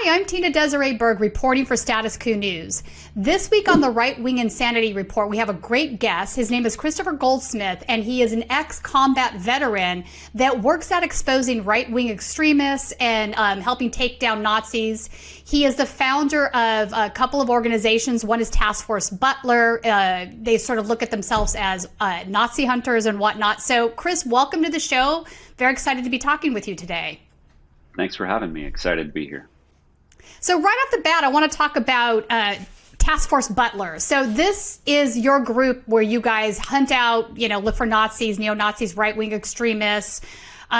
Hi, I'm Tina-Desiree Berg reporting for Status Coup News. This week on the Right Wing Insanity Report, we have a great guest. His name is Kristofer Goldsmith, and he is an ex-combat veteran that works at exposing right-wing extremists and helping take down Nazis. He is the founder of a couple of organizations. One is Task Force Butler. They sort of look at themselves as Nazi hunters and whatnot. So, Chris, welcome to the show. Very excited to be talking with you today. Thanks for having me. Excited to be here. So right off the bat, I want to talk about Task Force Butler. So this is your group where you guys hunt out, look for Nazis, neo-Nazis, right-wing extremists.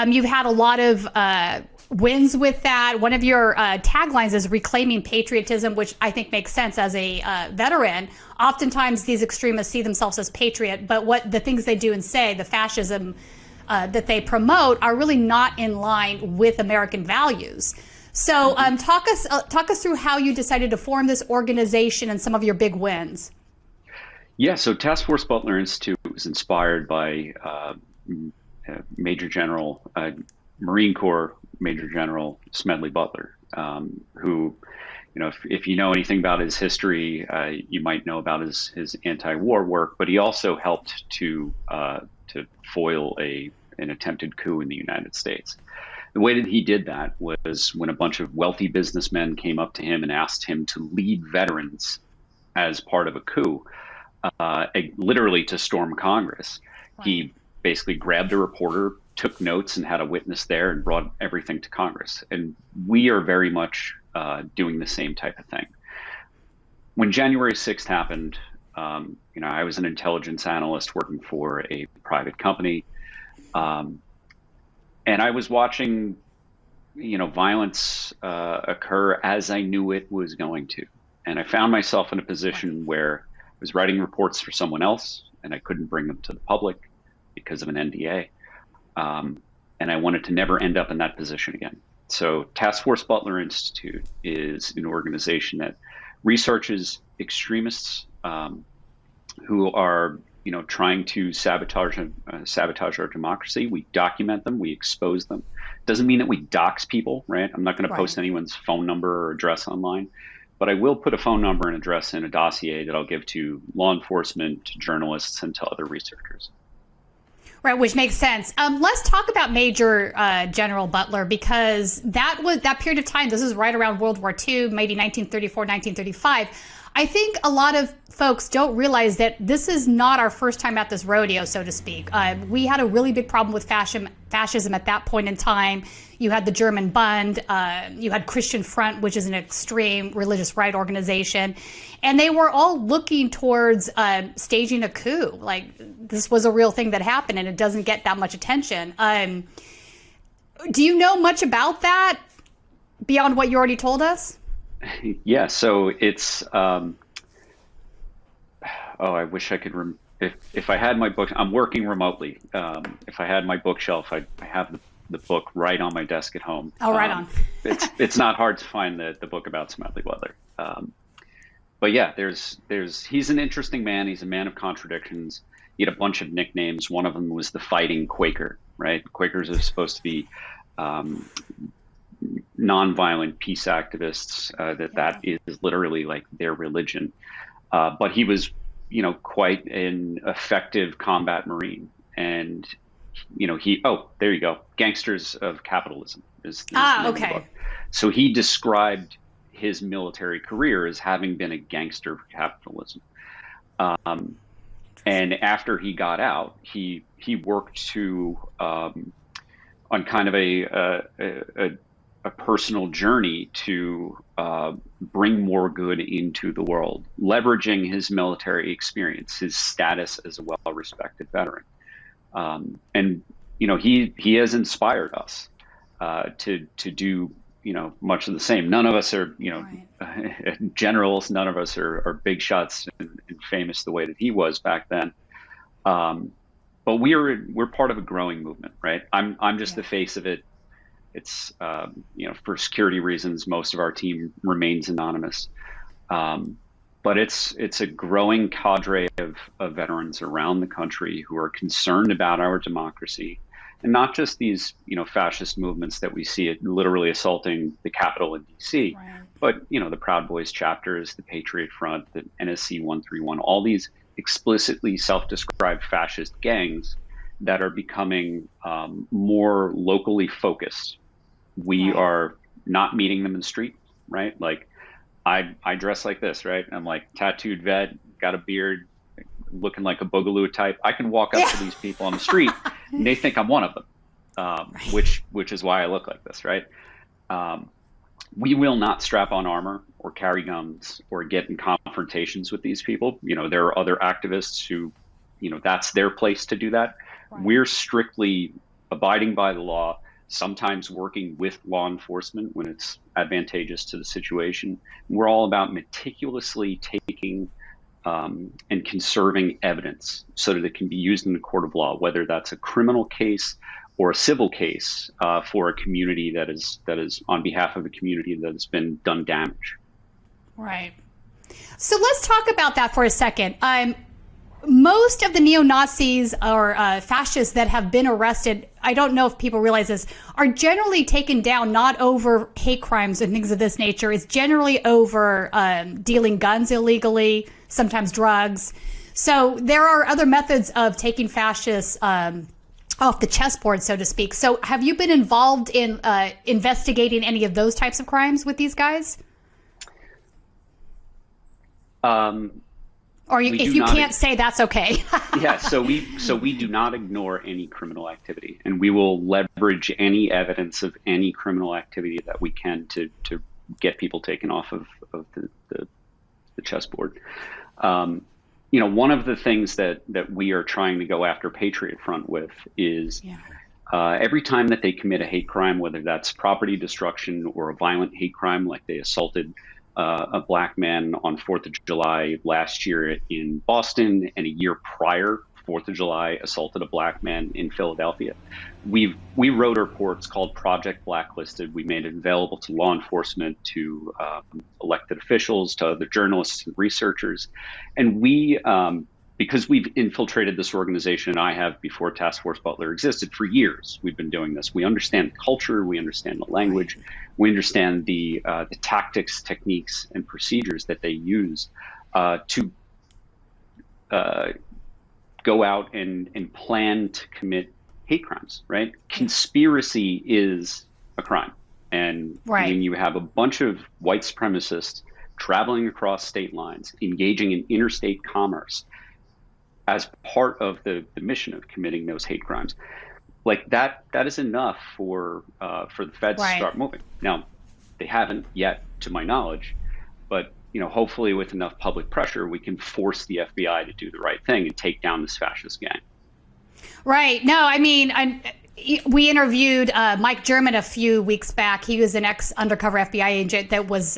You've had a lot of wins with that. One of your taglines is reclaiming patriotism, which I think makes sense as a veteran. Oftentimes these extremists see themselves as patriot, but what the things they do and say, the fascism that they promote, are really not in line with American values. So talk us through how you decided to form this organization and some of your big wins. Yeah, so Task Force Butler Institute was inspired by Major General, Marine Corps Major General Smedley Butler, who, if you know anything about his history, you might know about his anti-war work, but he also helped to foil an attempted coup in the United States. The way that he did that was when a bunch of wealthy businessmen came up to him and asked him to lead veterans as part of a coup, literally to storm Congress. Wow. He basically grabbed a reporter, took notes, and had a witness there and brought everything to Congress. And we are very much doing the same type of thing. When January 6th happened, I was an intelligence analyst working for a private company. And I was watching, violence occur as I knew it was going to. And I found myself in a position where I was writing reports for someone else and I couldn't bring them to the public because of an NDA. And I wanted to never end up in that position again. So Task Force Butler Institute is an organization that researches extremists who are trying to sabotage our democracy. We document them, we expose them. Doesn't mean that we dox people, right? I'm not going to post anyone's phone number or address online, but I will put a phone number and address in a dossier that I'll give to law enforcement, to journalists, and to other researchers. Right, which makes sense. Let's talk about Major General Butler, because that period of time, this is right around World War II, maybe 1934, 1935. I think a lot of folks don't realize that this is not our first time at this rodeo, so to speak. We had a really big problem with fascism at that point in time. You had the German Bund, you had Christian Front, which is an extreme religious right organization, and they were all looking towards staging a coup. Like, this was a real thing that happened, and it doesn't get that much attention. Do you know much about that beyond what you already told us? Yeah, so it's, I wish I could, if I had my book, I'm working remotely. If I had my bookshelf, I have the book right on my desk at home. Oh, right on. It's not hard to find the book about Smedley Butler. But yeah, he's an interesting man. He's a man of contradictions. He had a bunch of nicknames. One of them was the Fighting Quaker, right? Quakers are supposed to be, nonviolent peace activists, that is literally like their religion. But he was, quite an effective combat Marine. And, there you go. Gangsters of Capitalism is the name of the book. So he described his military career as having been a gangster of capitalism. And after he got out, he worked to, on kind of a personal journey to bring more good into the world, leveraging his military experience, his status as a well-respected veteran. And, he has inspired us to do, much of the same. None of us are, generals. None of us are big shots and famous the way that he was back then. But we're part of a growing movement, right? I'm just the face of it. It's, for security reasons, most of our team remains anonymous. But it's a growing cadre of veterans around the country who are concerned about our democracy and not just these, fascist movements that we see it literally assaulting the Capitol in DC, Right. but, the Proud Boys chapters, the Patriot Front, the NSC 131, all these explicitly self-described fascist gangs that are becoming more locally focused. We Right. are not meeting them in the street, right? Like I dress like this, right? I'm like tattooed vet, got a beard, looking like a boogaloo type. I can walk up to these people on the street and they think I'm one of them, which is why I look like this, right? We will not strap on armor or carry guns or get in confrontations with these people. There are other activists who, that's their place to do that. Right. We're strictly abiding by the law, sometimes working with law enforcement when it's advantageous to the situation. We're all about meticulously taking and conserving evidence so that it can be used in the court of law, whether that's a criminal case or a civil case for a community that is on behalf of a community that has been done damage. Right. So let's talk about that for a second. Most of the neo-Nazis or fascists that have been arrested, I don't know if people realize this, are generally taken down not over hate crimes and things of this nature. It's generally over dealing guns illegally, sometimes drugs. So there are other methods of taking fascists off the chessboard, so to speak. So have you been involved in investigating any of those types of crimes with these guys? Or if you can't say, that's okay. Yeah, so we do not ignore any criminal activity, and we will leverage any evidence of any criminal activity that we can to get people taken off of the chessboard. One of the things that we are trying to go after Patriot Front with is every time that they commit a hate crime, whether that's property destruction or a violent hate crime, like they assaulted a black man on 4th of July last year in Boston, and a year prior, 4th of July, assaulted a black man in Philadelphia. We wrote reports called Project Blacklisted. We made it available to law enforcement, to elected officials, to other journalists and researchers. And we, because we've infiltrated this organization, and I have before Task Force Butler existed for years, we've been doing this. We understand the culture, we understand the language, we understand the tactics, techniques, and procedures that they use to go out and plan to commit hate crimes, right? Conspiracy is a crime. And when you have a bunch of white supremacists traveling across state lines, engaging in interstate commerce as part of the mission of committing those hate crimes, like that is enough for the feds to start moving. Now, they haven't yet, to my knowledge, but hopefully with enough public pressure, we can force the FBI to do the right thing and take down this fascist gang. Right. No, I mean, we interviewed Mike German a few weeks back. He was an ex-undercover FBI agent that was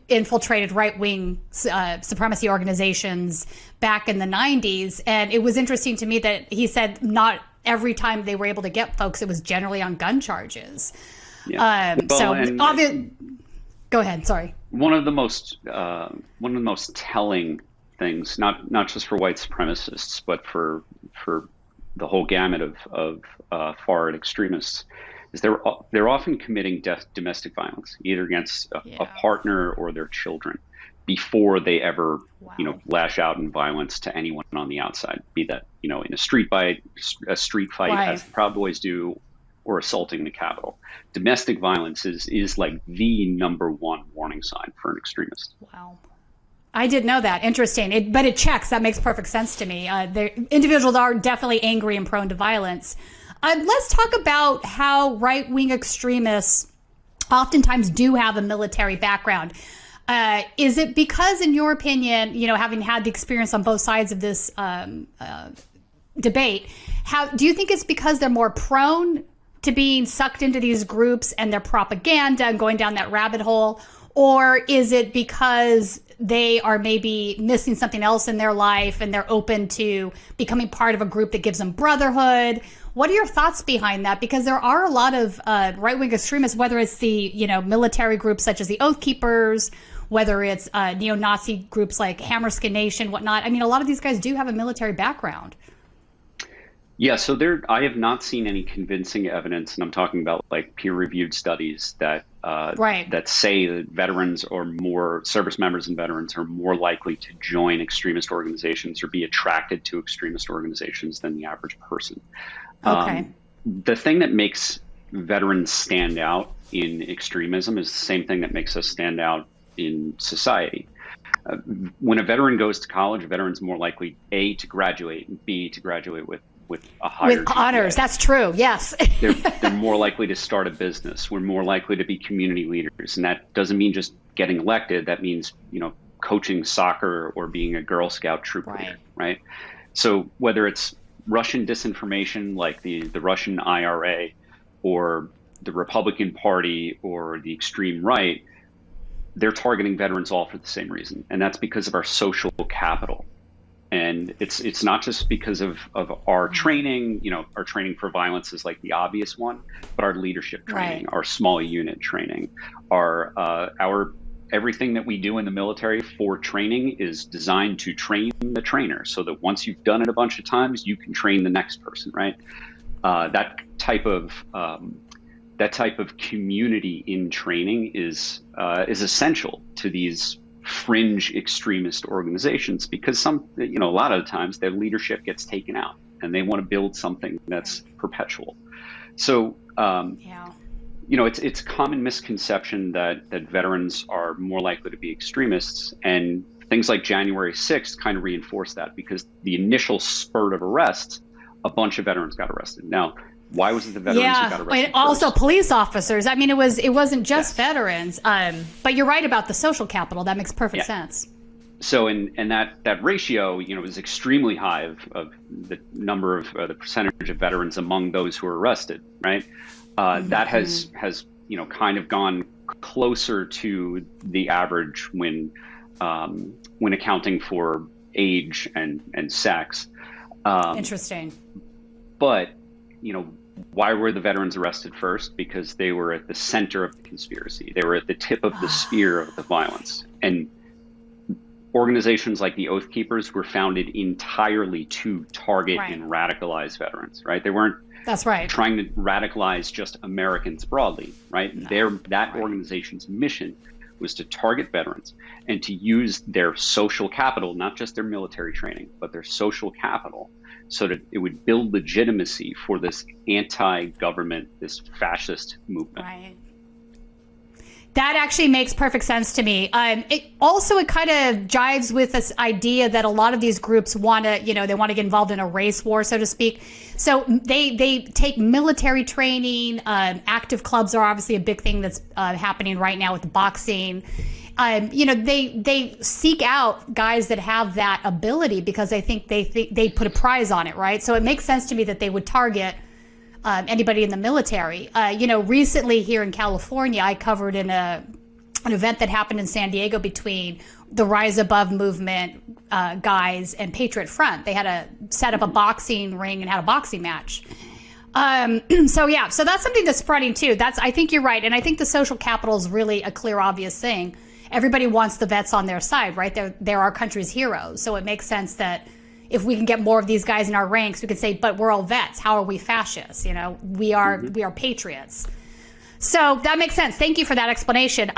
infiltrated right-wing supremacy organizations back in the 90s. And it was interesting to me that he said not every time they were able to get folks, it was generally on gun charges. Yeah. Go ahead. Sorry. One of the most telling things, not just for white supremacists, but for the whole gamut of far right extremists, is they're often committing domestic violence, either against a partner or their children, before they ever lash out in violence to anyone on the outside, be that in a street fight as the Proud Boys do, or assaulting the Capitol. Domestic violence is like the number one warning sign for an extremist. Wow. I didn't know that. Interesting. But it checks. That makes perfect sense to me. Individuals are definitely angry and prone to violence. Let's talk about how right-wing extremists oftentimes do have a military background. Is it because, in your opinion, having had the experience on both sides of this debate, do you think it's because they're more prone to being sucked into these groups and their propaganda and going down that rabbit hole? Or is it because they are maybe missing something else in their life and they're open to becoming part of a group that gives them brotherhood? What are your thoughts behind that? Because there are a lot of right-wing extremists, whether it's the military groups such as the Oath Keepers, whether it's neo-Nazi groups like Hammerskin Nation, whatnot. I mean, a lot of these guys do have a military background. Yeah, so I have not seen any convincing evidence, and I'm talking about like peer-reviewed studies Right. that say that veterans or more service members and veterans are more likely to join extremist organizations or be attracted to extremist organizations than the average person. Okay. The thing that makes veterans stand out in extremism is the same thing that makes us stand out in society. When a veteran goes to college, a veteran's more likely A, to graduate, and B, to graduate with a higher With honors. GPA. That's true. Yes. They're more likely to start a business. We're more likely to be community leaders. And that doesn't mean just getting elected. That means, coaching soccer or being a Girl Scout troop leader, right? So whether it's Russian disinformation like the Russian IRA or the Republican Party or the extreme right, they're targeting veterans all for the same reason. And that's because of our social capital. And it's not just because of our training, our training for violence is like the obvious one, but our leadership training, our small unit training, our everything that we do in the military for training is designed to train the trainer so that once you've done it a bunch of times, you can train the next person, right? That type of community in training is essential to these fringe extremist organizations because a lot of the times their leadership gets taken out and they want to build something that's perpetual. So, it's a common misconception that veterans are more likely to be extremists, and things like January 6th kind of reinforce that because the initial spurt of arrests, a bunch of veterans got arrested. Now, why was it the veterans who got arrested? And also first? police officers. I mean, it wasn't just veterans. But you're right about the social capital. That makes perfect sense. So, and that ratio, is extremely high of the number of the percentage of veterans among those who are arrested, right? That has kind of gone closer to the average when accounting for age and sex. Interesting. But why were the veterans arrested first? Because they were at the center of the conspiracy. They were at the tip of the spear of the violence. And organizations like the Oath Keepers were founded entirely to target and radicalize veterans, right? They weren't trying to radicalize just Americans broadly, right? That organization's mission was to target veterans and to use their social capital, not just their military training, but their social capital, so that it would build legitimacy for this anti-government, this fascist movement. Right. That actually makes perfect sense to me. It kind of jives with this idea that a lot of these groups want to, they want to get involved in a race war, so to speak. So they take military training. Active clubs are obviously a big thing that's happening right now with boxing. They seek out guys that have that ability because they think they put a prize on it, right? So it makes sense to me that they would target anybody in the military. Recently here in California, I covered an event that happened in San Diego between the Rise Above movement guys and Patriot Front. They had set up a boxing ring and had a boxing match. So that's something that's spreading too. I think you're right. And I think the social capital is really a clear, obvious thing. Everybody wants the vets on their side, right? They're our country's heroes. So it makes sense that if we can get more of these guys in our ranks, we can say, but we're all vets. How are we fascists? We are patriots. So that makes sense. Thank you for that explanation.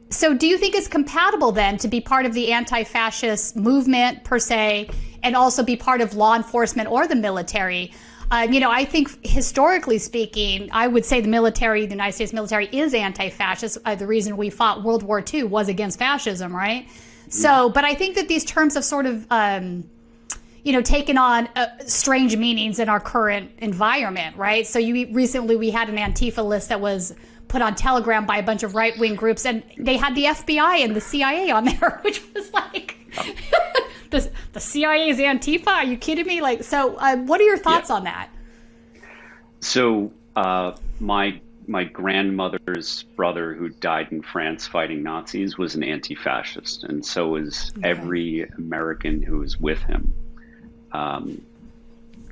So do you think it's compatible then to be part of the anti-fascist movement per se, and also be part of law enforcement or the military? I think historically speaking, I would say the United States military is anti-fascist. The reason we fought World War II was against fascism, right? So, but I think that these terms have sort of, taken on strange meanings in our current environment, right? So recently we had an Antifa list that was put on Telegram by a bunch of right-wing groups, and they had the FBI and the CIA on there, which was like... The CIA's Antifa? Are you kidding me? What are your thoughts on that? So, my grandmother's brother, who died in France fighting Nazis, was an anti-fascist, and so was every American who was with him.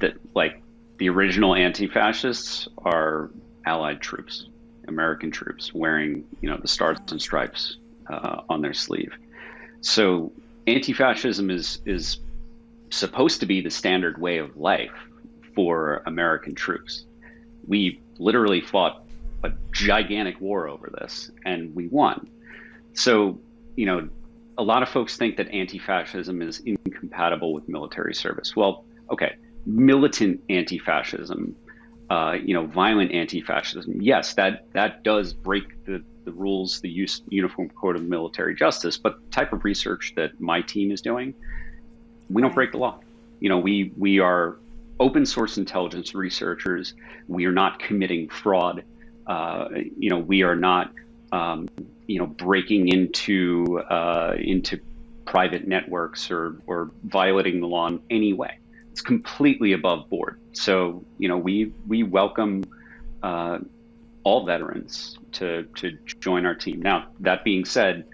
The original anti-fascists are Allied troops, American troops, wearing the stars and stripes on their sleeve. So. Anti-fascism is supposed to be the standard way of life for American troops. We literally fought a gigantic war over this, and we won. So, a lot of folks think that anti-fascism is incompatible with military service. Well, okay, militant anti-fascism, violent anti-fascism, yes, that does break the rules, the Uniform Code of Military Justice, but the type of research that my team is doing, we don't break the law. We are open source intelligence researchers. We are not committing fraud. We are not, breaking into private networks or violating the law in any way. It's completely above board. So, we welcome all veterans to join our team. Now, that being said,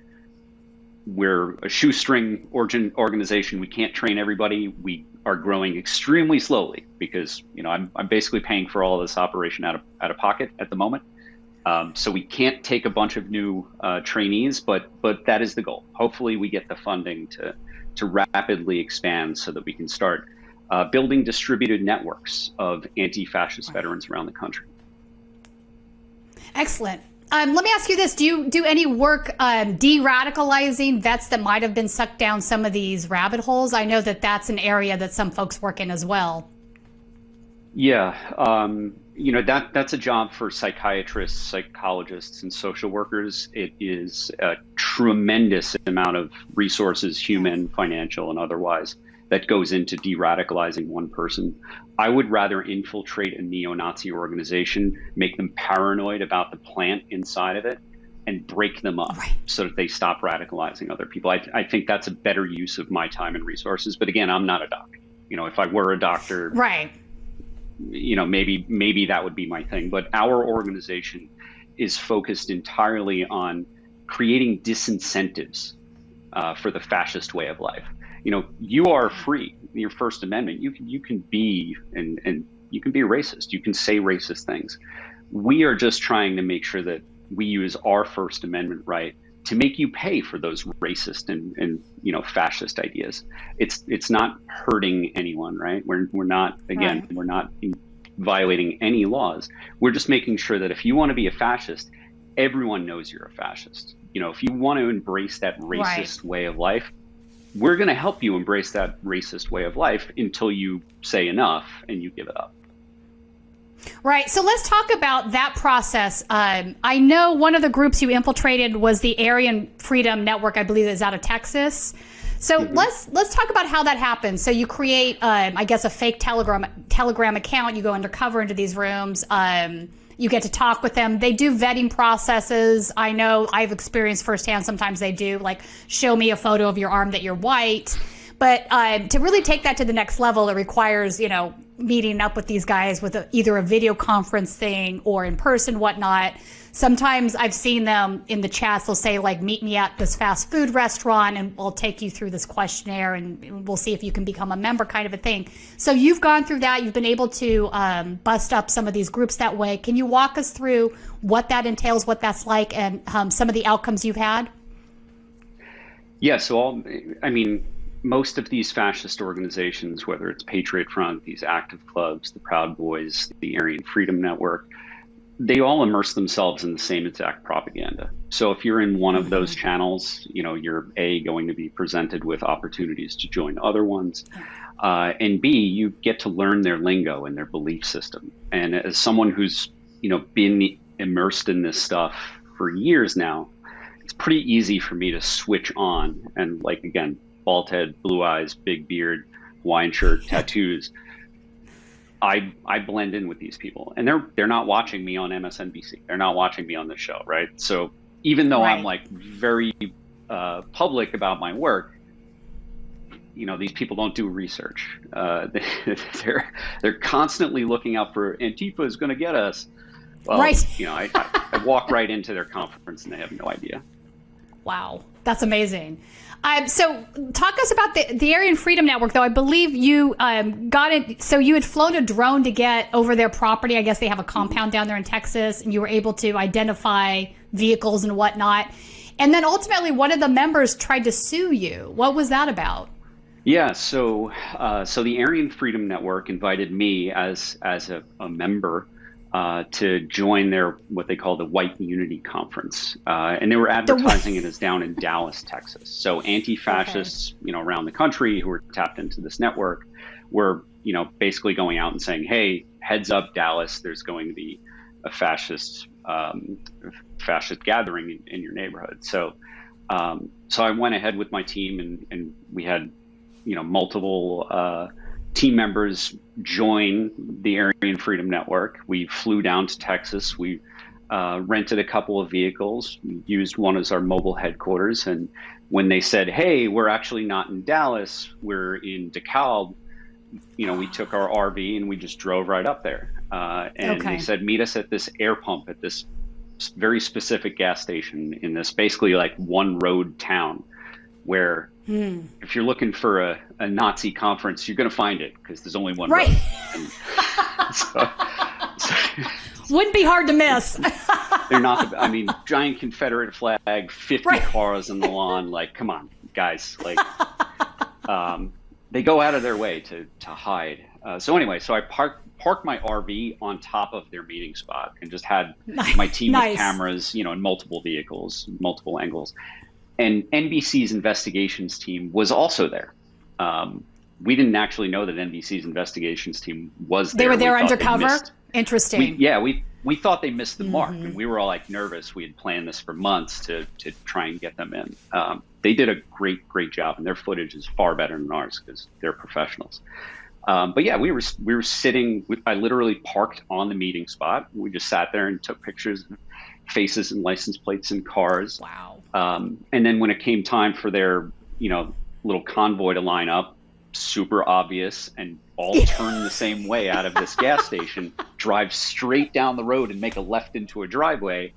we're a shoestring organization. We can't train everybody. We are growing extremely slowly because, I'm basically paying for all of this operation out of pocket at the moment. So we can't take a bunch of new trainees, but that is the goal. Hopefully we get the funding to rapidly expand so that we can start building distributed networks of anti-fascist veterans around the country. Excellent. Let me ask you this. Do you do any work de-radicalizing vets that might have been sucked down some of these rabbit holes? I know that that's an area that some folks work in as well. Yeah. That's a job for psychiatrists, psychologists, and social workers. It is a tremendous amount of resources, human, financial, and otherwise, that goes into de-radicalizing one person. I would rather infiltrate a neo-Nazi organization, make them paranoid about the plant inside of it, and break them up so that they stop radicalizing other people. I think that's a better use of my time and resources. But again, I'm not a doctor. If I were a doctor, maybe that would be my thing. But our organization is focused entirely on creating disincentives for the fascist way of life. You are free. Your First Amendment, you can be and you can be racist. You can say racist things. We are just trying to make sure that we use our First Amendment right to make you pay for those racist and fascist ideas. It's not hurting anyone, right? We're not, again, we're not violating any laws. We're just making sure that if you want to be a fascist, everyone knows you're a fascist. If you want to embrace that racist way of life, we're going to help you embrace that racist way of life until you say enough and you give it up. Right. So let's talk about that process. I know one of the groups you infiltrated was the Aryan Freedom Network, I believe is out of Texas. So let's talk about how that happens. So you create, I guess, a fake Telegram account. You go undercover into these rooms. You get to talk with them. They do vetting processes. I know I've experienced firsthand. Sometimes they do like show me a photo of your arm that you're white. But to really take that to the next level, it requires, meeting up with these guys with either a video conference thing or in person, whatnot. Sometimes I've seen them in the chats. They'll say like, meet me at this fast food restaurant and we'll take you through this questionnaire and we'll see if you can become a member, kind of a thing. So you've gone through that. You've been able to bust up some of these groups that way. Can you walk us through what that entails, what that's like, and some of the outcomes you've had? Yeah, so most of these fascist organizations, whether it's Patriot Front, these active clubs, the Proud Boys, the Aryan Freedom Network, they all immerse themselves in the same exact propaganda. So if you're in one of those channels, you're going to be presented with opportunities to join other ones. And B, you get to learn their lingo and their belief system. And as someone who's, been immersed in this stuff for years now, it's pretty easy for me to switch on and again, bald head, blue eyes, big beard, Hawaiian shirt, tattoos. I blend in with these people, and they're not watching me on MSNBC. They're not watching me on this show, right? So even though I'm very public about my work, these people don't do research. They're constantly looking out for Antifa is going to get us. Well, I walk right into their conference and they have no idea. Wow, that's amazing. So talk us about the Aryan Freedom Network, though. I believe you got it. So you had flown a drone to get over their property. I guess they have a compound down there in Texas, and you were able to identify vehicles and whatnot. And then ultimately, one of the members tried to sue you. What was that about? Yeah, so the Aryan Freedom Network invited me as a member to join their what they call the White Unity Conference, and they were advertising it as down in Dallas, Texas. So Okay. anti-fascists, around the country who were tapped into this network were, basically going out and saying, "Hey, heads up, Dallas, there's going to be a fascist gathering in your neighborhood." So I went ahead with my team, and we had multiple team members join the Aryan Freedom Network. We flew down to Texas. We rented a couple of vehicles, used one as our mobile headquarters. And when they said, "Hey, we're actually not in Dallas, we're in DeKalb," we took our RV and we just drove right up there. And they Okay. said, "Meet us at this air pump at this very specific gas station in this basically like one road town where if you're looking for a Nazi conference, you're going to find it because there's only one Right. road." And so, so Wouldn't be hard to miss. they're not, I mean, giant Confederate flag, 50 Right. cars on the lawn. Like, come on, guys. Like, they go out of their way to hide. So anyway, so I parked my RV on top of their meeting spot and just had my team with Nice. cameras, in multiple vehicles, multiple angles. And NBC's investigations team was also there. We didn't actually know that NBC's investigations team was there. They were there We thought they undercover? missed- Interesting. we thought they missed the mark, and we were all like nervous. We had planned this for months to try and get them in. They did a great job, and their footage is far better than ours because they're professionals. But yeah, we were sitting. I literally parked on the meeting spot. We just sat there and took pictures of faces and license plates and cars. Wow. And then when it came time for their, little convoy to line up, super obvious, and all turn the same way out of this gas station, drive straight down the road and make a left into a driveway.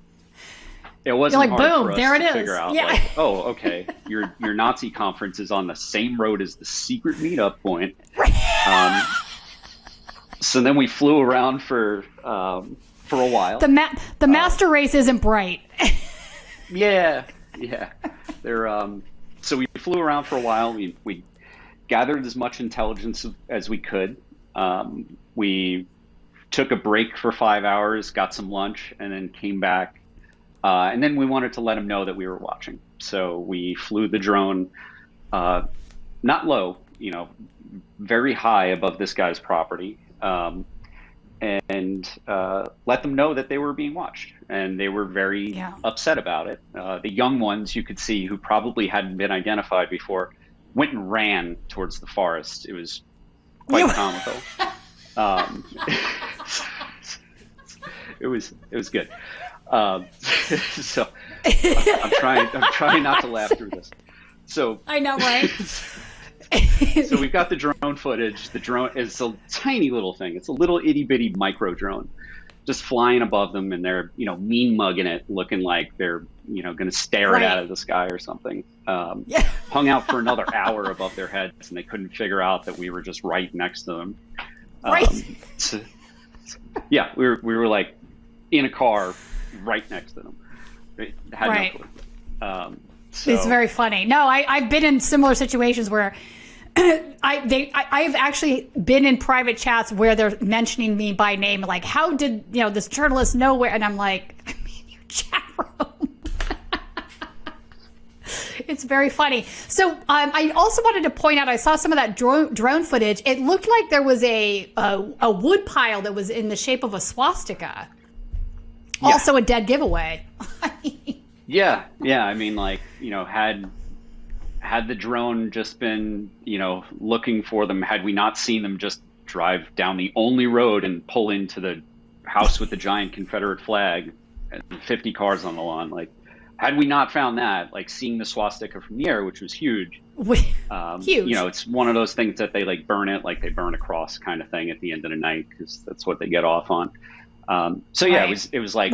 It wasn't You're like, hard boom, for us there it to is. figure out, Yeah. like, oh, okay, your Nazi conference is on the same road as the secret meetup point. So then we flew around for a while. The master race isn't bright. Yeah. They're so we flew around for a while. We gathered as much intelligence as we could. We took a break for 5 hours, got some lunch, and then came back. And then we wanted to let them know that we were watching. So we flew the drone, not low, very high above this guy's property, and let them know that they were being watched. And they were very upset about it. The young ones, you could see, who probably hadn't been identified before, went and ran towards the forest. It was quite comical. It was good. So I'm trying not to laugh through this. So I know, right? So we've got the drone footage. The drone is a tiny little thing. It's a little itty bitty micro drone, just flying above them, and they're mean mugging it, looking like they're going to stare it out of the sky or something. Hung out for another hour above their heads, and they couldn't figure out that we were just right next to them. So, yeah, we were like in a car right next to them. Had no clue. So, it's very funny. No, I've been in similar situations where I've actually been in private chats where they're mentioning me by name, like, how did this journalist know where? And I'm like, I'm in your chat room. It's very funny. So I also wanted to point out, I saw some of that drone footage. It looked like there was a wood pile that was in the shape of a swastika. Yeah. Also a dead giveaway. Yeah. I mean, like, had the drone just been, looking for them, had we not seen them just drive down the only road and pull into the house with the giant Confederate flag and 50 cars on the lawn, like, had we not found that, like, seeing the swastika from the air, which was huge, huge. It's one of those things that they like burn it, like they burn a cross kind of thing at the end of the night, because that's what they get off on. So yeah, it was like,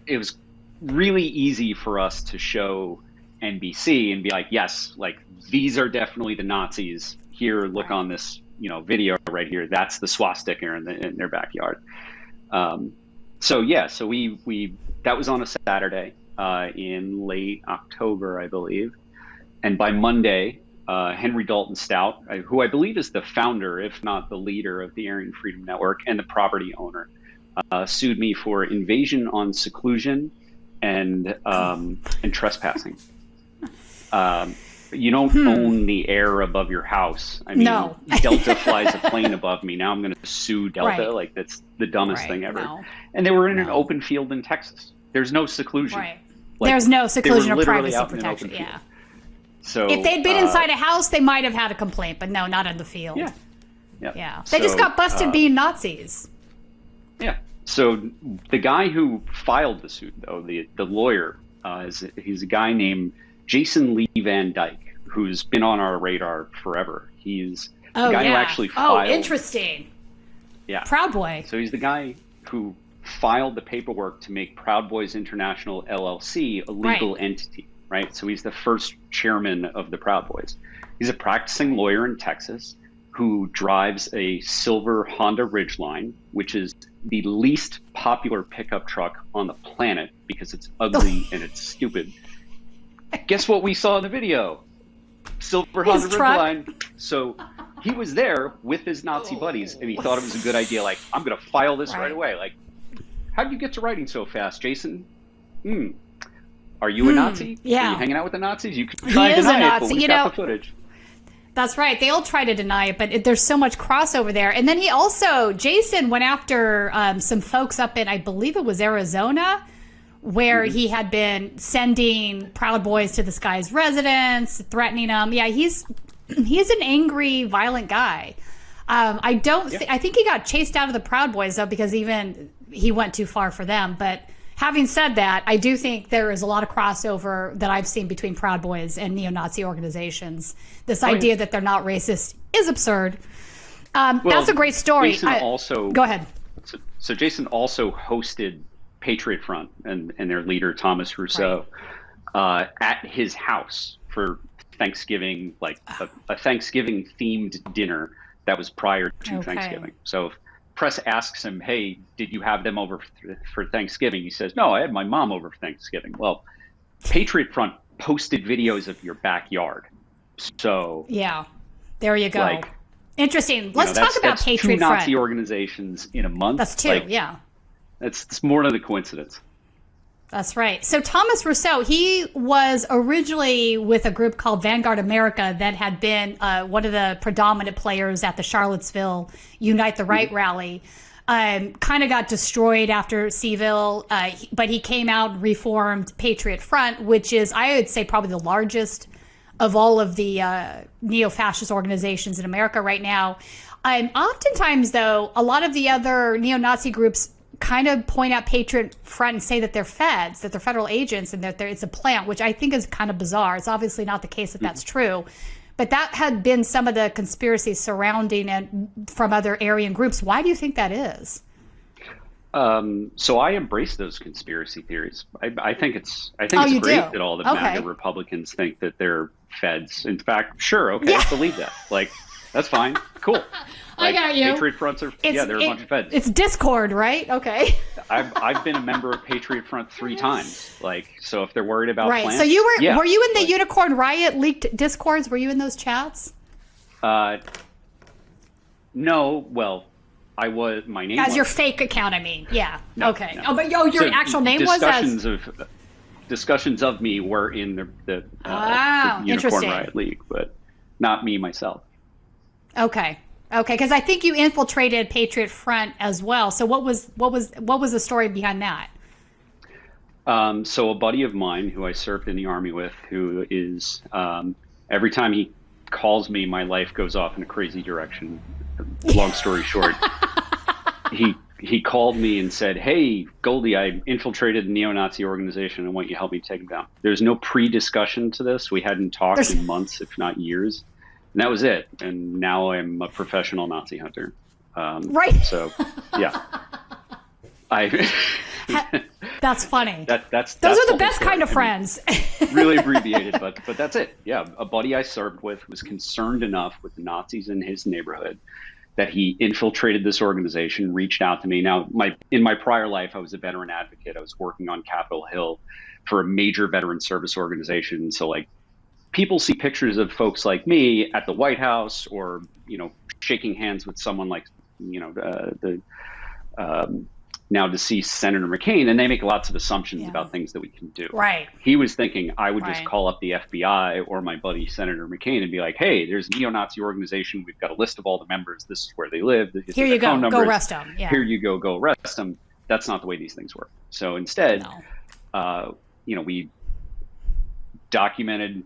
it was really easy for us to show NBC and be like, yes, like, these are definitely the Nazis. Here, look on this, video right here. That's the swastika in their backyard. So we that was on a Saturday in late October, I believe. And by Monday, Henry Dalton Stout, who I believe is the founder, if not the leader, of the Aryan Freedom Network and the property owner, sued me for invasion on seclusion and trespassing. You don't own the air above your house. I mean, No. Delta flies a plane above me. Now I'm going to sue Delta. Right. Like, that's the dumbest thing ever. No. And they were in an open field in Texas. There's no seclusion. Right. Like, There's no seclusion or literally privacy out in an protection. open field. Yeah. So If they'd been inside a house, they might have had a complaint, but no, not in the field. Yeah. Yeah. They just got busted being Nazis. Yeah. So the guy who filed the suit, though, the lawyer, he's a guy named Jason Van Dyke, who's been on our radar forever. He's the guy who actually filed. Oh, interesting. Yeah. Proud Boy. So he's the guy who filed the paperwork to make Proud Boys International LLC a legal entity, right? So he's the first chairman of the Proud Boys. He's a practicing lawyer in Texas who drives a silver Honda Ridgeline, which is the least popular pickup truck on the planet because it's ugly and it's stupid. Guess what we saw in the video? Silver Honda Ridgeline. So he was there with his Nazi buddies, and he thought it was a good idea. Like, I'm going to file this right away. Like, how'd you get to writing so fast, Jason? Are you a Nazi? Yeah. Are you hanging out with the Nazis? You can try and He is a deny it, but Nazi, we've you got know. the footage. That's right. They all try to deny it, but there's so much crossover there. And then Jason went after some folks up in, I believe it was Arizona, where he had been sending Proud Boys to this guy's residence, threatening him. Yeah, he's an angry, violent guy. I think he got chased out of the Proud Boys, though, because he went too far for them. But having said that, I do think there is a lot of crossover that I've seen between Proud Boys and neo-Nazi organizations. This idea that they're not racist is absurd. That's a great story. Go ahead. So Jason also hosted Patriot Front and their leader, Thomas Rousseau, at his house for Thanksgiving, like a Thanksgiving-themed dinner that was prior to Thanksgiving. So if press asks him, hey, did you have them over for Thanksgiving? He says, no, I had my mom over for Thanksgiving. Well, Patriot Front posted videos of your backyard. So yeah, there you go. Interesting. Let's talk about that's Patriot two Nazi Front. organizations in a month. That's two, yeah. It's more than a coincidence. That's right. So Thomas Rousseau, he was originally with a group called Vanguard America that had been one of the predominant players at the Charlottesville Unite the Right rally. Kind of got destroyed after Seville, but he came out and reformed Patriot Front, which is, I would say, probably the largest of all of the neo-fascist organizations in America right now. Oftentimes, though, a lot of the other neo-Nazi groups kind of point out Patriot Front and say that they're feds, that they're federal agents, and that it's a plant, which I think is kind of bizarre. It's obviously not the case that that's true. But that had been some of the conspiracies surrounding it from other Aryan groups. Why do you think that is? So I embrace those conspiracy theories. I think it's great that all the MAGA Republicans think that they're feds. In fact, sure, I believe that. Like, that's fine, cool. I got you. Patriot Fronts are they're a bunch of feds. It's Discord, right? Okay. I've been a member of Patriot Front 3 times. Like, so if they're worried about plants, so you were you in the Unicorn Riot leaked Discords? Were you in those chats? No. Well, I was. My name as your fake account. I mean, yeah. No, okay. No. Oh, but your actual name was as discussions of me were in the Unicorn Riot League, but not me myself. Okay, because I think you infiltrated Patriot Front as well. So what was the story behind that? So a buddy of mine who I served in the Army with, who is every time he calls me, my life goes off in a crazy direction. Long story short, he called me and said, "Hey, Goldie, I infiltrated a neo-Nazi organization. I want you to help me take them down." There's no pre-discussion to this. We hadn't talked in months, if not years. And that was it. And now I'm a professional Nazi hunter. Right. So, yeah. That's funny. Those are the best kind of friends. Really abbreviated, but that's it. Yeah, a buddy I served with was concerned enough with the Nazis in his neighborhood that he infiltrated this organization, reached out to me. Now, in my prior life, I was a veteran advocate. I was working on Capitol Hill for a major veteran service organization. So, like, people see pictures of folks like me at the White House, or shaking hands with someone like the now deceased Senator McCain, and they make lots of assumptions about things that we can do. Right. He was thinking I would just call up the FBI or my buddy Senator McCain and be like, hey, there's a neo-Nazi organization. We've got a list of all the members. This is where they live. Here you go. Go arrest them. Yeah. Here you go. Go arrest them. That's not the way these things work. So instead, we documented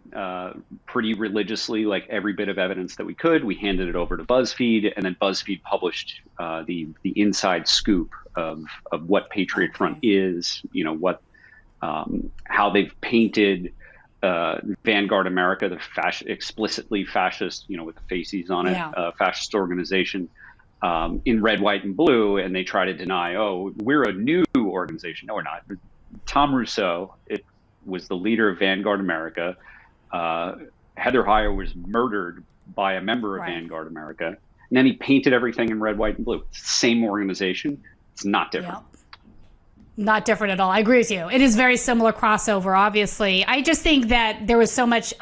pretty religiously, like every bit of evidence that we could. We handed it over to BuzzFeed, and then BuzzFeed published the inside scoop of what Patriot Front is, how they've painted Vanguard America, the explicitly fascist, with the faces on it, fascist organization, in red, white, and blue, and they try to deny, oh, we're a new organization. No, we're not. Tom Rousseau, was the leader of Vanguard America. Heather Heyer was murdered by a member of Vanguard America. And then he painted everything in red, white, and blue. It's the same organization. It's not different. Not different at all. I agree with you. It is very similar crossover, obviously. I just think that there was so much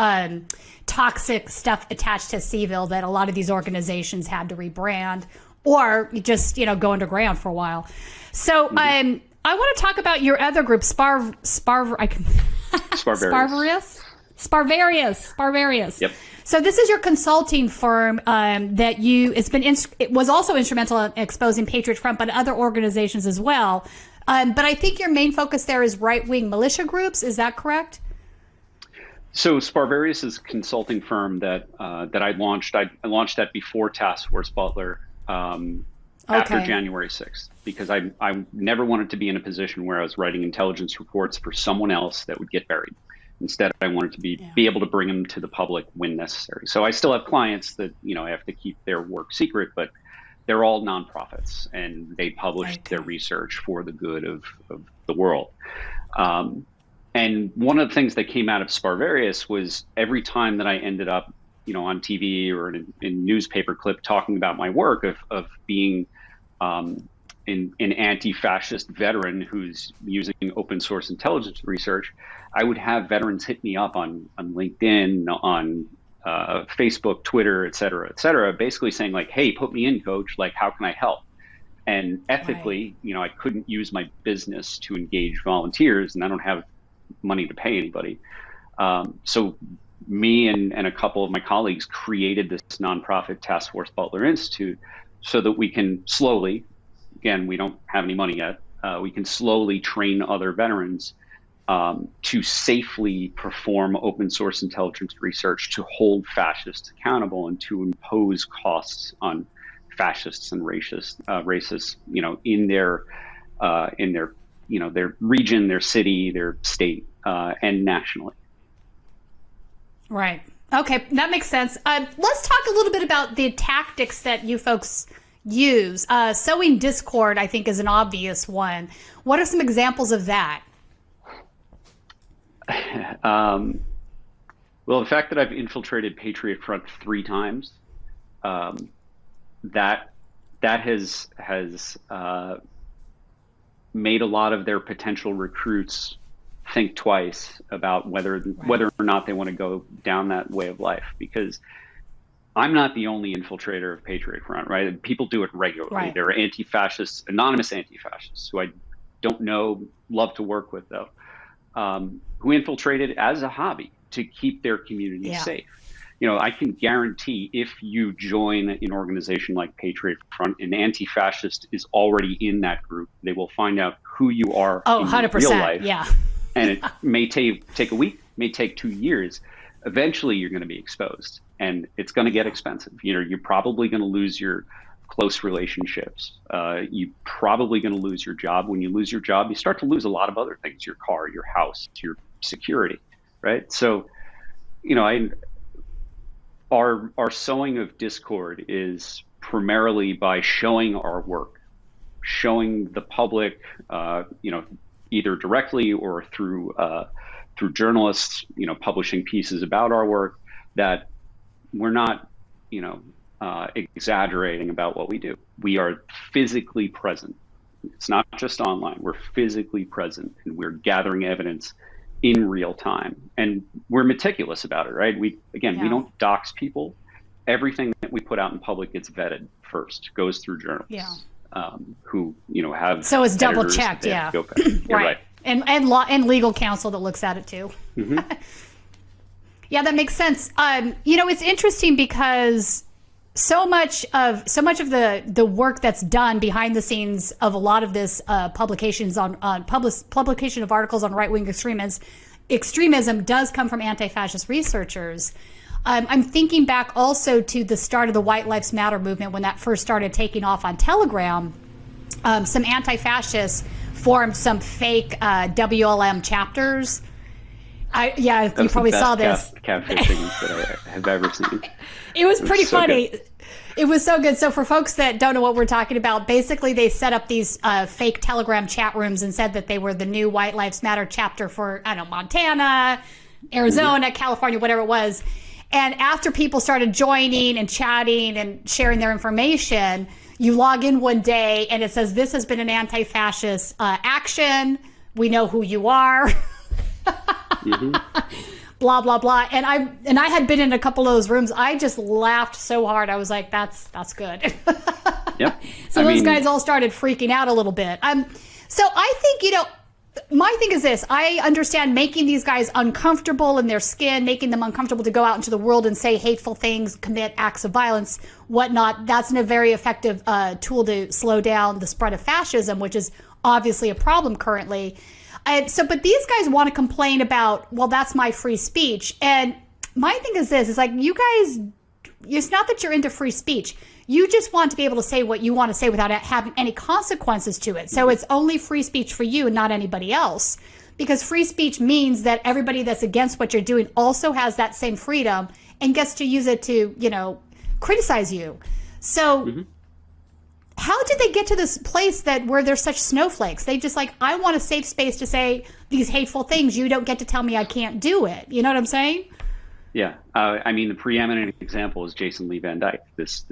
toxic stuff attached to Seville that a lot of these organizations had to rebrand or just, go underground for a while. So I want to talk about your other group, Sparvarius. Yep. So this is your consulting firm that it was also instrumental in exposing Patriot Front, but other organizations as well. But I think your main focus there is right-wing militia groups. Is that correct? So Sparvarius is a consulting firm that I launched. I launched that before Task Force Butler. After January 6th, because I never wanted to be in a position where I was writing intelligence reports for someone else that would get buried. Instead, I wanted to be able to bring them to the public when necessary. So I still have clients that, I have to keep their work secret, but they're all nonprofits, and they publish their research for the good of the world. And one of the things that came out of Sparvarius was every time that I ended up on TV or in a newspaper clip talking about my work of being an anti-fascist veteran who's using open source intelligence research, I would have veterans hit me up on LinkedIn, on Facebook, Twitter, et cetera, basically saying like, hey, put me in, coach, like, how can I help? And ethically, I couldn't use my business to engage volunteers, and I don't have money to pay anybody. So me and a couple of my colleagues created this nonprofit Task Force Butler Institute so that we can slowly, again, we don't have any money yet, we can slowly train other veterans to safely perform open source intelligence research, to hold fascists accountable, and to impose costs on fascists and racists, in their region, their city, their state, and nationally. Right. Okay, that makes sense. Let's talk a little bit about the tactics that you folks use. Sowing discord, I think, is an obvious one. What are some examples of that? Well, the fact that I've infiltrated Patriot Front 3 times, that has made a lot of their potential recruits think twice about whether or not they want to go down that way of life, because I'm not the only infiltrator of Patriot Front, right? People do it regularly. Right. There are anti-fascists, anonymous anti-fascists, who I don't know, love to work with though, who infiltrated as a hobby to keep their community safe. I can guarantee if you join an organization like Patriot Front, an anti-fascist is already in that group. They will find out who you are in 100%, real life. Yeah. And it may take a week, may take 2 years. Eventually, you're going to be exposed, and it's going to get expensive. You're probably going to lose your close relationships. You're probably going to lose your job. When you lose your job, you start to lose a lot of other things: your car, your house, your security, right? So, our sowing of discord is primarily by showing our work, showing the public, either directly or through journalists, publishing pieces about our work, that we're not, exaggerating about what we do. We are physically present. It's not just online. We're physically present, and we're gathering evidence in real time. And we're meticulous about it, right? We don't dox people. Everything that we put out in public gets vetted first, goes through journalists who, have. So it's double checked. Yeah. Right. And law and legal counsel that looks at it too. Mm-hmm. Yeah, that makes sense. It's interesting because so much of the work that's done behind the scenes of a lot of this publications on publication of articles on right-wing extremism does come from anti-fascist researchers. I'm thinking back also to the start of the White Lives Matter movement when that first started taking off on Telegram. Some anti-fascists formed some fake WLM chapters. You probably saw this. Catfishing that I have ever seen. It was pretty funny. Good. It was so good. So for folks that don't know what we're talking about, basically they set up these fake Telegram chat rooms and said that they were the new White Lives Matter chapter for, Montana, Arizona, California, whatever it was. And after people started joining and chatting and sharing their information, you log in one day and it says, this has been an anti-fascist action. We know who you are. Blah, blah, blah. And I had been in a couple of those rooms. I just laughed so hard. I was like, that's good. Yep. So those guys all started freaking out a little bit. So I think, my thing is this. I understand making these guys uncomfortable in their skin, making them uncomfortable to go out into the world and say hateful things, commit acts of violence, whatnot. That's a very effective tool to slow down the spread of fascism, which is obviously a problem currently. But these guys want to complain about, well, that's my free speech. And my thing is this, it's like, you guys, it's not that you're into free speech. You just want to be able to say what you want to say without having any consequences to it. So it's only free speech for you and not anybody else. Because free speech means that everybody that's against what you're doing also has that same freedom and gets to use it to, criticize you. So how did they get to this place where they're such snowflakes? They just I want a safe space to say these hateful things. You don't get to tell me I can't do it. You know what I'm saying? Yeah. The preeminent example is Jason Lee Van Dyke, this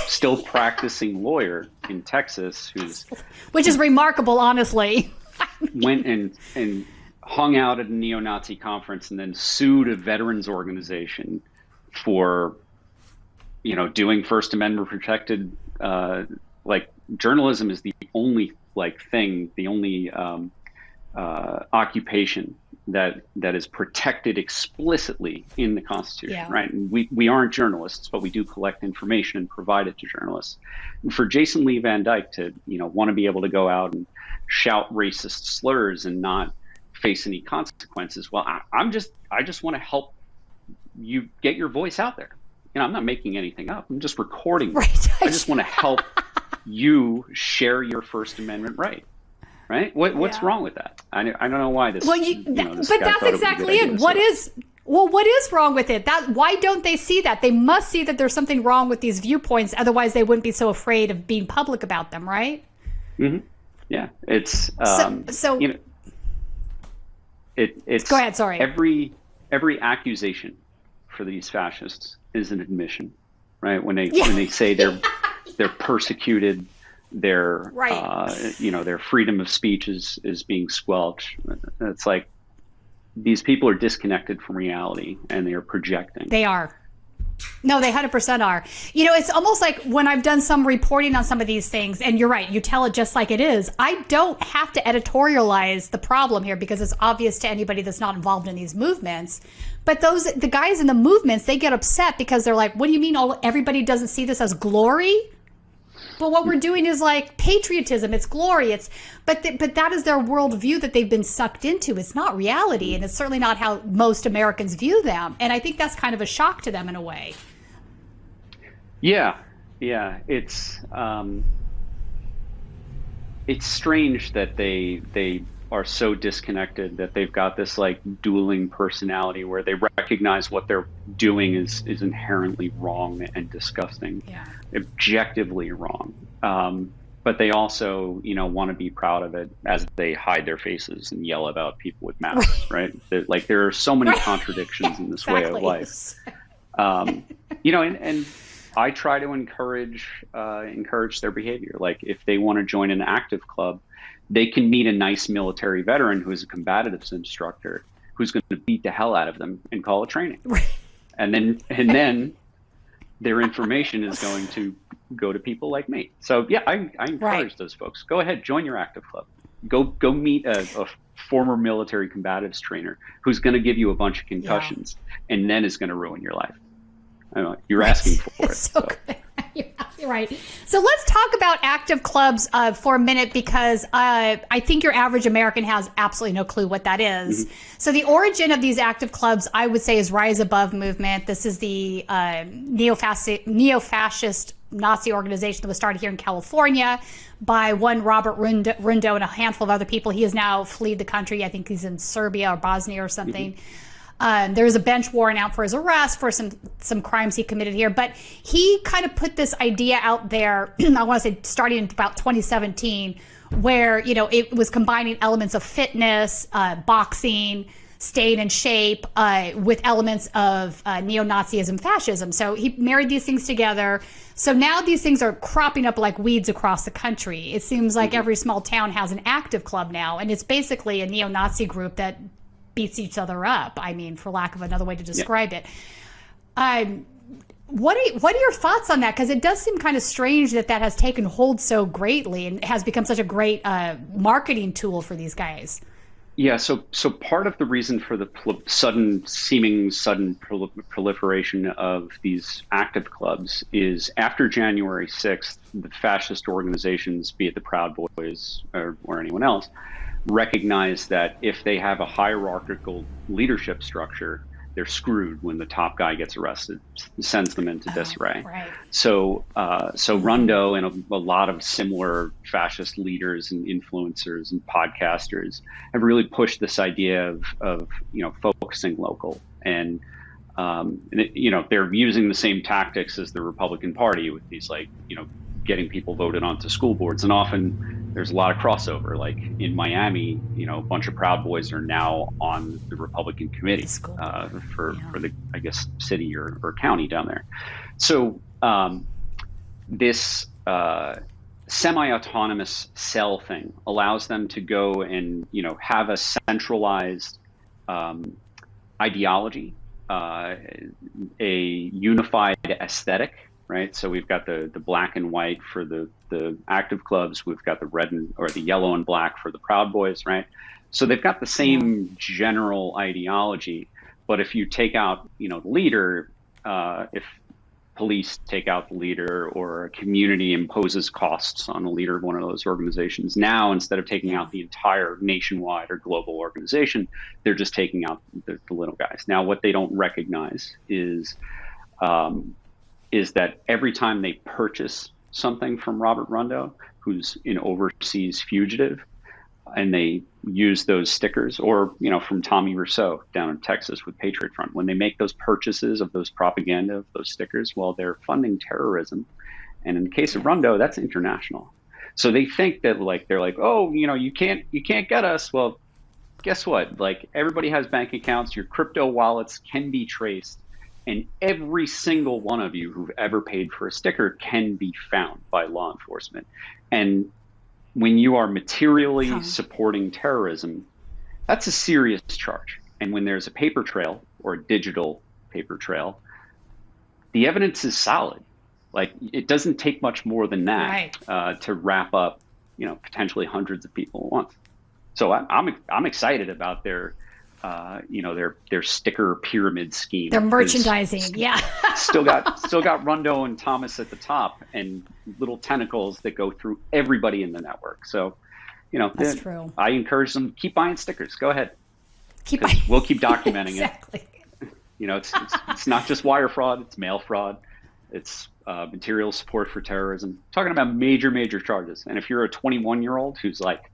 still practicing lawyer in Texas which is remarkable, honestly. went and hung out at a neo-Nazi conference and then sued a veterans organization for, doing First Amendment protected, journalism is the only thing, the only occupation that is protected explicitly in the Constitution, right? And we aren't journalists, but we do collect information and provide it to journalists. And for Jason Lee Van Dyke to, want to be able to go out and shout racist slurs and not face any consequences, well, I just want to help you get your voice out there. I'm not making anything up. I'm just recording. Right. I just want to help you share your First Amendment right. Right? What's wrong with that? I don't know why this. Well, this but guy that's exactly it. What is wrong with it? Why don't they see that? They must see that there's something wrong with these viewpoints. Otherwise, they wouldn't be so afraid of being public about them, right? Mm-hmm. Yeah, it's it's. Go ahead. Sorry. Every accusation for these fascists is an admission, right? When they say they're persecuted. Their their freedom of speech is being squelched. It's like these people are disconnected from reality and they are projecting. They are. No, they 100% are. It's almost like when I've done some reporting on some of these things, and you're right, you tell it just like it is. I don't have to editorialize the problem here because it's obvious to anybody that's not involved in these movements. But the guys in the movements, they get upset because they're like, what do you mean everybody doesn't see this as glory? But what we're doing is patriotism. It's glory. But that is their worldview that they've been sucked into. It's not reality, and it's certainly not how most Americans view them. And I think that's kind of a shock to them in a way. Yeah. It's strange that they are so disconnected, that they've got this dueling personality where they recognize what they're doing is inherently wrong and disgusting, objectively wrong. But they also, want to be proud of it as they hide their faces and yell about people with masks, right? There are so many contradictions in this way of life. And I try to encourage their behavior. If they want to join an active club, they can meet a nice military veteran who is a combatives instructor who's going to beat the hell out of them and call it training. And then their information is going to go to people like me. So yeah, I encourage those folks. Go ahead, join your active club. Go meet a former military combatives trainer who's going to give you a bunch of concussions and then is going to ruin your life. I don't know, you're asking for it. So good. You're right. So let's talk about active clubs for a minute, because I think your average American has absolutely no clue what that is. So the origin of these active clubs, I would say, is Rise Above movement. This is the neo-fascist Nazi organization that was started here in California by one Robert Rundo and a handful of other people. He has now fled the country. I think he's in Serbia or Bosnia or something. There was a bench warrant out for his arrest for some crimes he committed here. But he kind of put this idea out there, I want to say starting in about 2017, where, you know, it was combining elements of fitness, boxing, staying in shape, with elements of neo-Nazism, fascism. So he married these things together. So now these things are cropping up like weeds across the country. It seems like every small town has an active club now, and it's basically a neo-Nazi group that beats each other up. I mean, for lack of another way to describe it. What are your thoughts on that? Because it does seem kind of strange that has taken hold so greatly and has become such a great marketing tool for these guys. Yeah, so part of the reason for the sudden proliferation of these active clubs is after January 6th, the fascist organizations, be it the Proud Boys or anyone else, recognize that if they have a hierarchical leadership structure, they're screwed when the top guy gets arrested, sends them into disarray. Right. So Rundo and a lot of similar fascist leaders and influencers and podcasters have really pushed this idea of focusing local, and they're using the same tactics as the Republican Party with these getting people voted onto school boards, and often there's a lot of crossover. Like in Miami, a bunch of Proud Boys are now on the Republican committee for the, I guess, city or county down there. So this semi-autonomous cell thing allows them to go and have a centralized ideology, a unified aesthetic. Right, so we've got the black and white for the active clubs. We've got the red or the yellow and black for the Proud Boys. Right, so they've got the same general ideology. But if you take out, the leader, if police take out the leader, or a community imposes costs on the leader of one of those organizations, now instead of taking out the entire nationwide or global organization, they're just taking out the little guys. Now, what they don't recognize is that every time they purchase something from Robert Rundo, who's an overseas fugitive, and they use those stickers, or from Tommy Rousseau down in Texas with Patriot Front, when they make those purchases of those propaganda, of those stickers, well, they're funding terrorism. And in the case of Rundo, that's international. So they think that they're like, oh, you can't get us. Well, guess what? Everybody has bank accounts. Your crypto wallets can be traced. And every single one of you who've ever paid for a sticker can be found by law enforcement. And when you are materially supporting terrorism, that's a serious charge. And when there's a paper trail or a digital paper trail, the evidence is solid. It doesn't take much more than that to wrap up, potentially hundreds of people at once. So I'm excited about their sticker pyramid scheme. Their merchandising, still got Rundo and Thomas at the top, and little tentacles that go through everybody in the network. So, that's true. I encourage them, keep buying stickers. Go ahead. We'll keep documenting exactly. it. It's not just wire fraud. It's mail fraud. It's material support for terrorism. Talking about major charges. And if you're a 21-year-old who's like,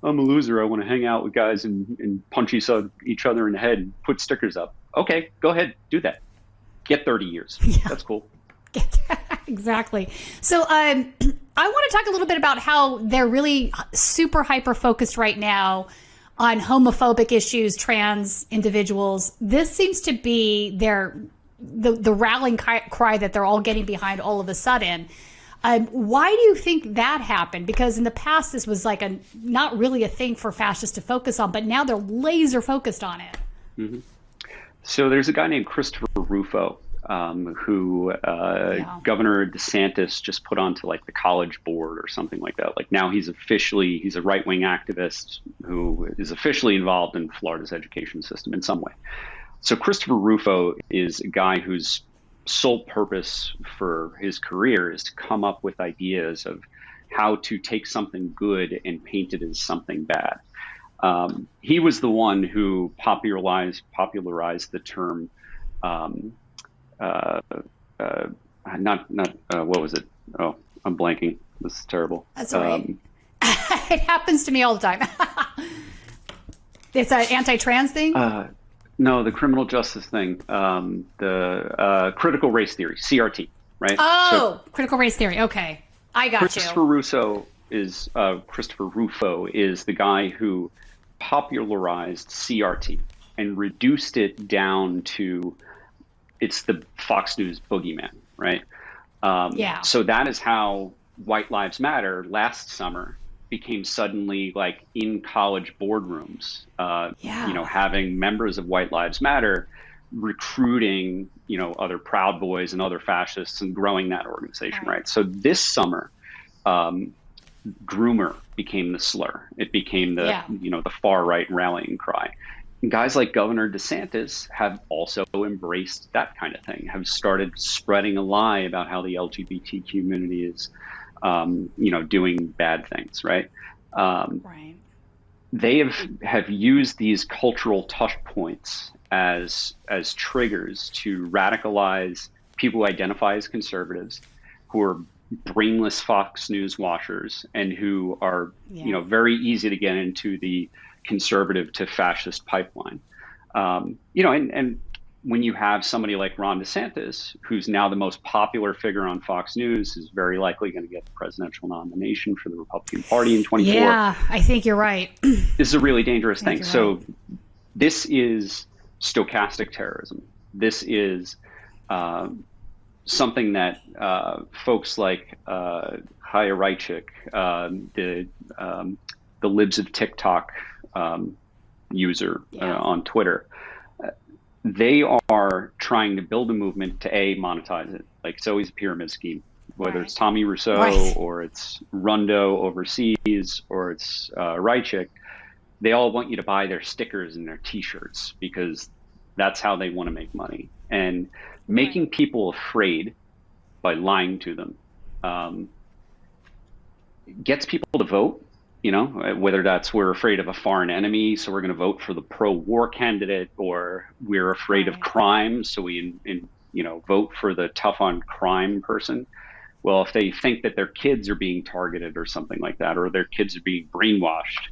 I'm a loser, I want to hang out with guys and punch each other in the head and put stickers up. Okay, go ahead, do that. Get 30 years. Yeah. That's cool. Exactly. So I want to talk a little bit about how they're really super hyper-focused right now on homophobic issues, trans individuals. This seems to be the rallying cry that they're all getting behind all of a sudden. Why do you think that happened? Because in the past, this was like not really a thing for fascists to focus on, but now they're laser focused on it. Mm-hmm. So there's a guy named Kristofer Rufo, who Governor DeSantis just put onto like the college board or something like that. Like now he's a right-wing activist who is officially involved in Florida's education system in some way. So Kristofer Rufo is a guy whose sole purpose for his career is to come up with ideas of how to take something good and paint it as something bad. He was the one who popularized the term, what was it? Oh, I'm blanking. This is terrible. That's all right. It happens to me all the time. It's an anti-trans thing? No, the criminal justice thing. The critical race theory, CRT, right? Oh, so, critical race theory. Okay. I got Kristofer Rufo is the guy who popularized CRT and reduced it down to it's the Fox News boogeyman, right? So that is how White Lives Matter last summer became suddenly like in college boardrooms, having members of White Lives Matter recruiting, other Proud Boys and other fascists and growing that organization, right? So this summer, groomer became the slur. It became the far right rallying cry. And guys like Governor DeSantis have also embraced that kind of thing, have started spreading a lie about how the LGBT community is, doing bad things, right? They have used these cultural touch points as triggers to radicalize people who identify as conservatives, who are brainless Fox News watchers, and who are very easy to get into the conservative to fascist pipeline. And when you have somebody like Ron DeSantis, who's now the most popular figure on Fox News, is very likely going to get the presidential nomination for the Republican Party in 24. Yeah, I think you're right. This is a really dangerous thing. So this is stochastic terrorism. This is something that folks like Chaya Raichik, the libs of TikTok user on Twitter, they are trying to build a movement to monetize it. Like it's always a pyramid scheme, whether it's Tommy Rousseau or it's Rundo overseas or it's Raichik. They all want you to buy their stickers and their T-shirts because that's how they want to make money. And making people afraid by lying to them gets people to vote. Whether that's we're afraid of a foreign enemy, so we're going to vote for the pro-war candidate, or we're afraid of crime, so we vote for the tough on crime person. Well, if they think that their kids are being targeted or something like that, or their kids are being brainwashed,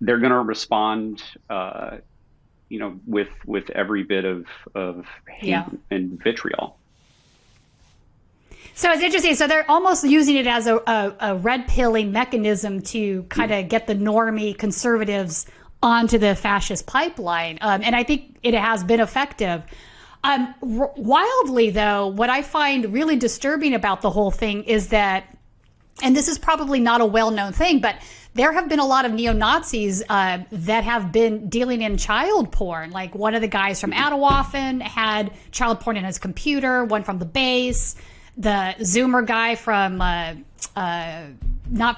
they're going to respond, with every bit of hate and vitriol. So it's interesting. So they're almost using it as a red pilling mechanism to kind of get the normie conservatives onto the fascist pipeline. And I think it has been effective. Wildly, though, what I find really disturbing about the whole thing is that, and this is probably not a well-known thing, but there have been a lot of neo-Nazis that have been dealing in child porn. Like one of the guys from Attawaffen had child porn in his computer, one from the base. The Zoomer guy from not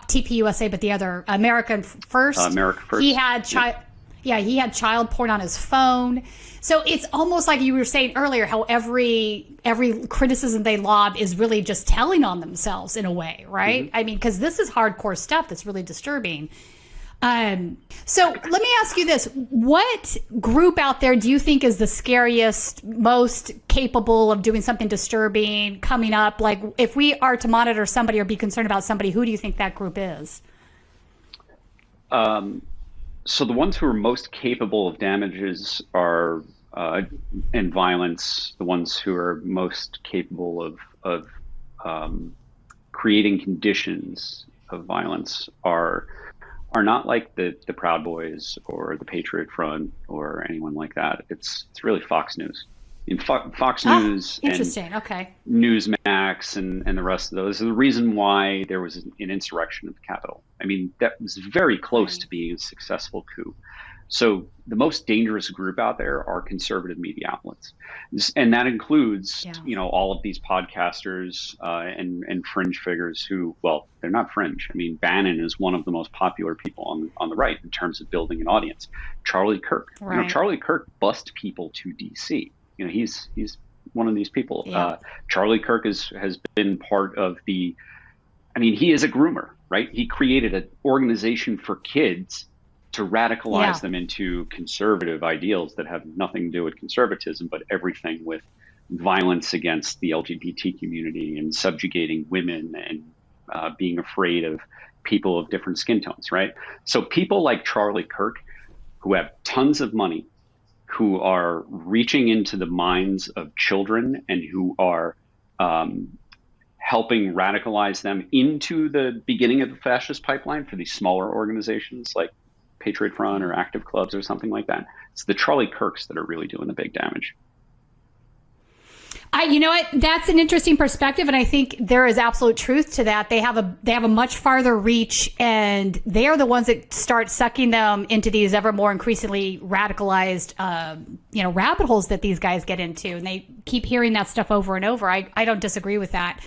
TPUSA, but the other American First. He had child porn on his phone. So it's almost like you were saying earlier, how every criticism they lob is really just telling on themselves in a way, right? I mean, because this is hardcore stuff that's really disturbing. So let me ask you this. What group out there do you think is the scariest, most capable of doing something disturbing coming up? Like if we are to monitor somebody or be concerned about somebody, who do you think that group is? So the ones who are most capable of damages are, and violence, the ones who are most capable of creating conditions of violence are not like the Proud Boys or the Patriot Front or anyone like that. It's really Fox News. in Fox News interesting. and Okay. Newsmax and the rest of those are the reason why there was an insurrection at the Capitol. I mean, that was very close to being a successful coup. So the most dangerous group out there are conservative media outlets. And that includes, all of these podcasters and fringe figures who, well, they're not fringe. I mean, Bannon is one of the most popular people on the right in terms of building an audience. Charlie Kirk, right. Charlie Kirk bussed people to DC. He's one of these people. Yeah. Charlie Kirk has been part of he is a groomer, right? He created an organization for kids to radicalize them into conservative ideals that have nothing to do with conservatism, but everything with violence against the LGBT community and subjugating women and being afraid of people of different skin tones, right? So people like Charlie Kirk, who have tons of money, who are reaching into the minds of children and who are helping radicalize them into the beginning of the fascist pipeline for these smaller organizations like Patriot Front or active clubs or something like that. It's the Charlie Kirks that are really doing the big damage. You know what? That's an interesting perspective, and I think there is absolute truth to that. They have a much farther reach, and they are the ones that start sucking them into these ever more increasingly radicalized, rabbit holes that these guys get into, and they keep hearing that stuff over and over. I don't disagree with that.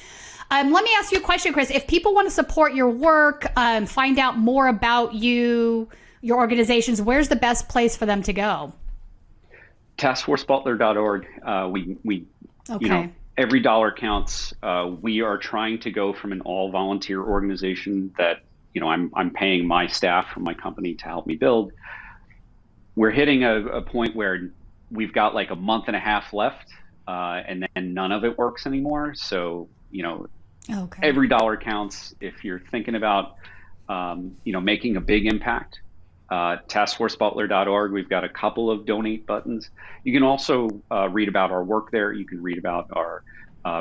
Let me ask you a question, Chris. If people want to support your work, find out more about you, your organizations, where's the best place for them to go? Taskforcebutler.org. We okay. Every dollar counts. We are trying to go from an all volunteer organization that, I'm paying my staff from my company to help me build. We're hitting a point where we've got like a month and a half left, and then none of it works anymore. So, every dollar counts. If you're thinking about, making a big impact, taskforcebutler.org. We've got a couple of donate buttons. You can also read about our work there. You can read about our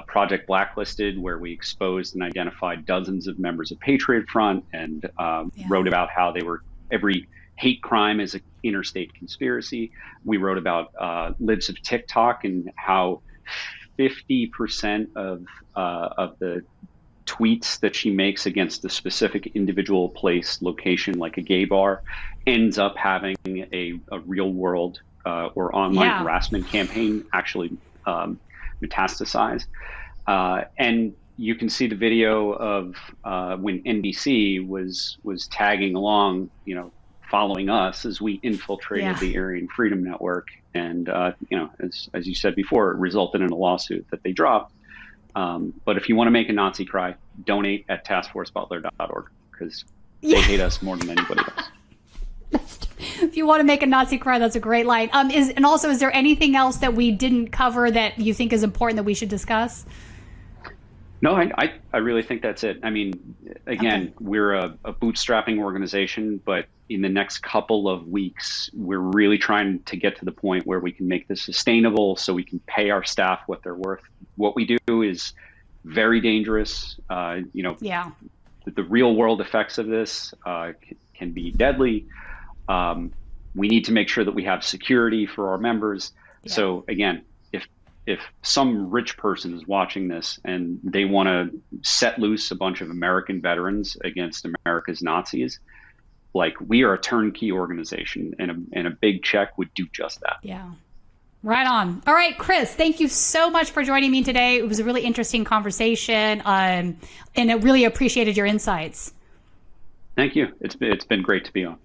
Project Blacklisted, where we exposed and identified dozens of members of Patriot Front and wrote about how every hate crime is an interstate conspiracy. We wrote about Libs of TikTok and how 50% of the tweets that she makes against a specific individual place, location, like a gay bar, ends up having a real world or online harassment campaign actually metastasize. And you can see the video of when NBC was tagging along, following us as we infiltrated the Aryan Freedom Network. And, as you said before, it resulted in a lawsuit that they dropped. But if you want to make a Nazi cry, donate at taskforcebutler.org because they hate us more than anybody else. If you want to make a Nazi cry, that's a great line. And also, is there anything else that we didn't cover that you think is important that we should discuss? No, I really think that's it. I mean, again, we're a bootstrapping organization, but in the next couple of weeks, we're really trying to get to the point where we can make this sustainable so we can pay our staff what they're worth. What we do is very dangerous. The real world effects of this can be deadly. We need to make sure that we have security for our members. Yeah. So again, if some rich person is watching this and they want to set loose a bunch of American veterans against America's Nazis, we are a turnkey organization, and a big check would do just that. Yeah. Right on. All right, Chris, thank you so much for joining me today. It was a really interesting conversation, and I really appreciated your insights. Thank you. It's been great to be on.